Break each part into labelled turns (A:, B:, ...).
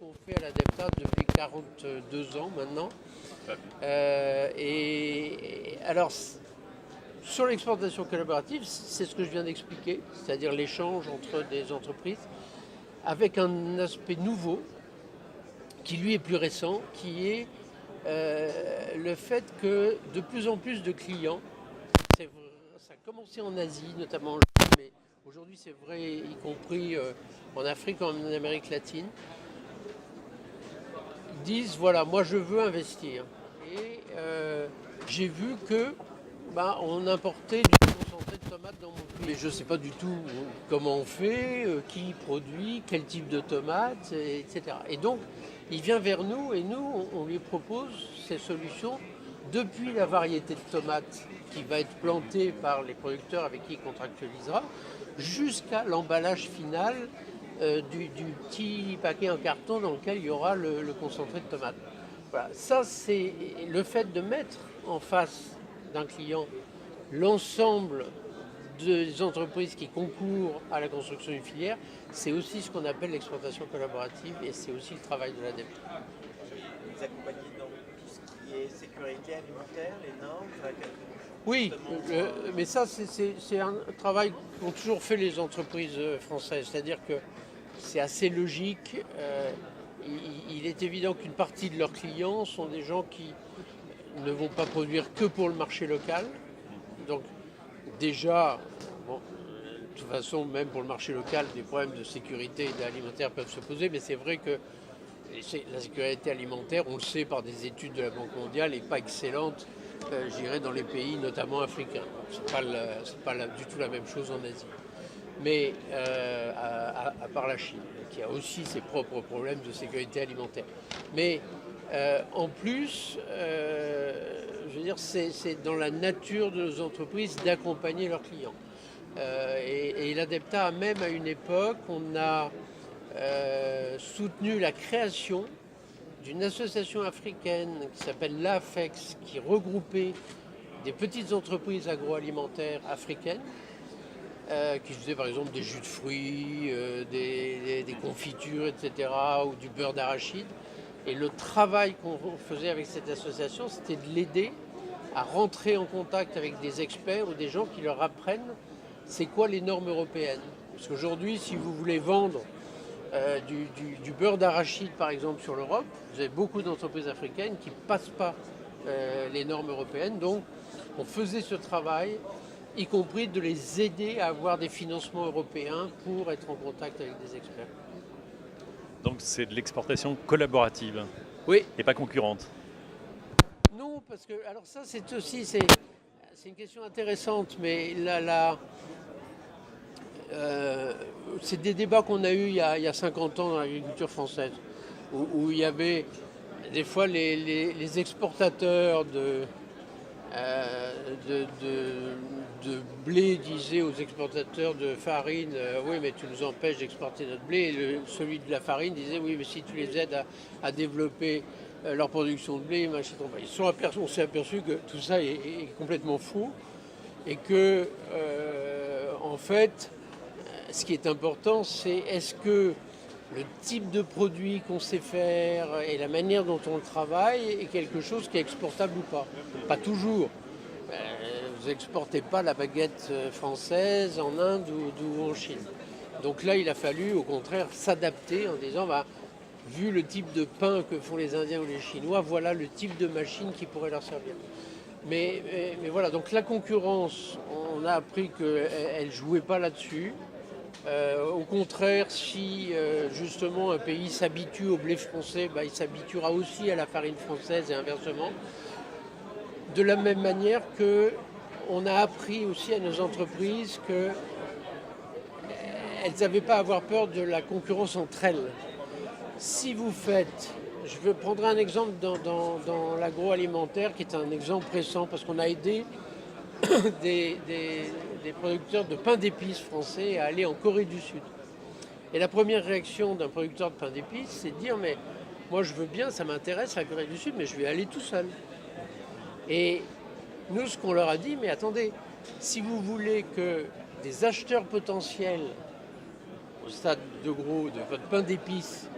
A: qu'on fait à l'Adepta depuis 42 ans maintenant. Et alors, sur l'exportation collaborative, c'est ce que je viens d'expliquer, c'est-à-dire l'échange entre des entreprises, avec un aspect nouveau, qui lui est plus récent, qui est le fait que de plus en plus de clients, ça a commencé en Asie notamment, mais aujourd'hui c'est vrai y compris en Afrique, en Amérique latine, disent voilà, moi je veux investir. Et j'ai vu que on importait du concentré de tomates dans mon pays. Mais je ne sais pas du tout comment on fait, qui produit, quel type de tomates, etc. Et donc, il vient vers nous et nous, on lui propose ces solutions depuis la variété de tomates qui va être plantée par les producteurs avec qui il contractualisera, jusqu'à l'emballage final du petit paquet en carton dans lequel il y aura le concentré de tomates. Voilà. Ça, c'est le fait de mettre en face d'un client l'ensemble des entreprises qui concourent à la construction d'une filière, c'est aussi ce qu'on appelle l'exploitation collaborative et c'est aussi le travail de l'ADEME.
B: Vous accompagnez dans tout ce qui est sécurité alimentaire, les normes
A: Oui, mais ça c'est un travail qu'ont toujours fait les entreprises françaises, c'est-à-dire que c'est assez logique. Il est évident qu'une partie de leurs clients sont des gens qui ne vont pas produire que pour le marché local. Donc déjà, de toute façon, même pour le marché local, des problèmes de sécurité alimentaire peuvent se poser, mais c'est vrai que la sécurité alimentaire, on le sait par des études de la Banque mondiale, n'est pas excellente, je dirais, dans les pays notamment africains. C'est pas du tout la même chose en Asie. Mais à part la Chine, qui a aussi ses propres problèmes de sécurité alimentaire. Mais en plus, je veux dire, c'est dans la nature de nos entreprises d'accompagner leurs clients. Et l'Adepta a même à une époque, on a soutenu la création d'une association africaine qui s'appelle l'AFEX, qui regroupait des petites entreprises agroalimentaires africaines, qui faisaient par exemple des jus de fruits, des confitures, etc., ou du beurre d'arachide. Et le travail qu'on faisait avec cette association, c'était de l'aider à rentrer en contact avec des experts ou des gens qui leur apprennent c'est quoi les normes européennes. Parce qu'aujourd'hui, si vous voulez vendre du beurre d'arachide, par exemple, sur l'Europe, vous avez beaucoup d'entreprises africaines qui ne passent pas les normes européennes. Donc, on faisait ce travail, y compris de les aider à avoir des financements européens pour être en contact avec des experts.
C: Donc c'est de l'exportation collaborative,
A: oui,
C: et pas concurrente.
A: Non, parce que alors ça c'est aussi c'est une question intéressante, mais c'est des débats qu'on a eus il y a 50 ans dans l'agriculture française, où il y avait des fois les exportateurs de blé disaient aux exportateurs de farine oui mais tu nous empêches d'exporter notre blé, et celui de la farine disait oui mais si tu les aides à développer leur production de blé, machin, on s'est aperçu que tout ça est complètement faux et que en fait ce qui est important c'est est-ce que le type de produit qu'on sait faire et la manière dont on le travaille est quelque chose qui est exportable ou pas. Pas toujours. Vous n'exportez pas la baguette française en Inde ou en Chine. Donc là, il a fallu, au contraire, s'adapter en disant, vu le type de pain que font les Indiens ou les Chinois, voilà le type de machine qui pourrait leur servir. Mais voilà, donc la concurrence, on a appris qu'elle ne jouait pas là-dessus. Au contraire, si justement un pays s'habitue au blé français, il s'habituera aussi à la farine française et inversement. De la même manière qu'on a appris aussi à nos entreprises qu'elles n'avaient pas à avoir peur de la concurrence entre elles. Si vous faites, je vais prendre un exemple dans l'agroalimentaire qui est un exemple récent parce qu'on a aidé des producteurs de pain d'épices français à aller en Corée du Sud. Et la première réaction d'un producteur de pain d'épices, c'est de dire mais moi je veux bien, ça m'intéresse la Corée du Sud, mais je vais aller tout seul. Et nous, ce qu'on leur a dit, mais attendez, si vous voulez que des acheteurs potentiels au stade de gros de votre pain d'épices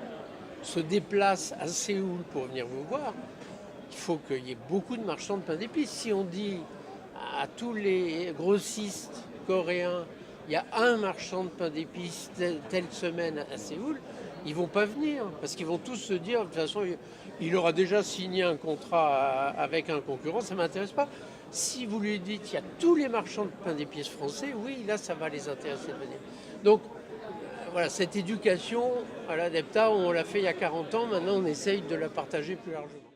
A: se déplacent à Séoul pour venir vous voir, il faut qu'il y ait beaucoup de marchands de pain d'épices. Si on dit à tous les grossistes coréens, il y a un marchand de pain d'épices telle semaine à Séoul, ils ne vont pas venir, parce qu'ils vont tous se dire, de toute façon, il aura déjà signé un contrat avec un concurrent, ça ne m'intéresse pas. Si vous lui dites qu'il y a tous les marchands de pain d'épices français, oui, là, ça va les intéresser de venir. Donc, voilà, cette éducation à l'Adepta, on l'a fait il y a 40 ans, maintenant on essaye de la partager plus largement.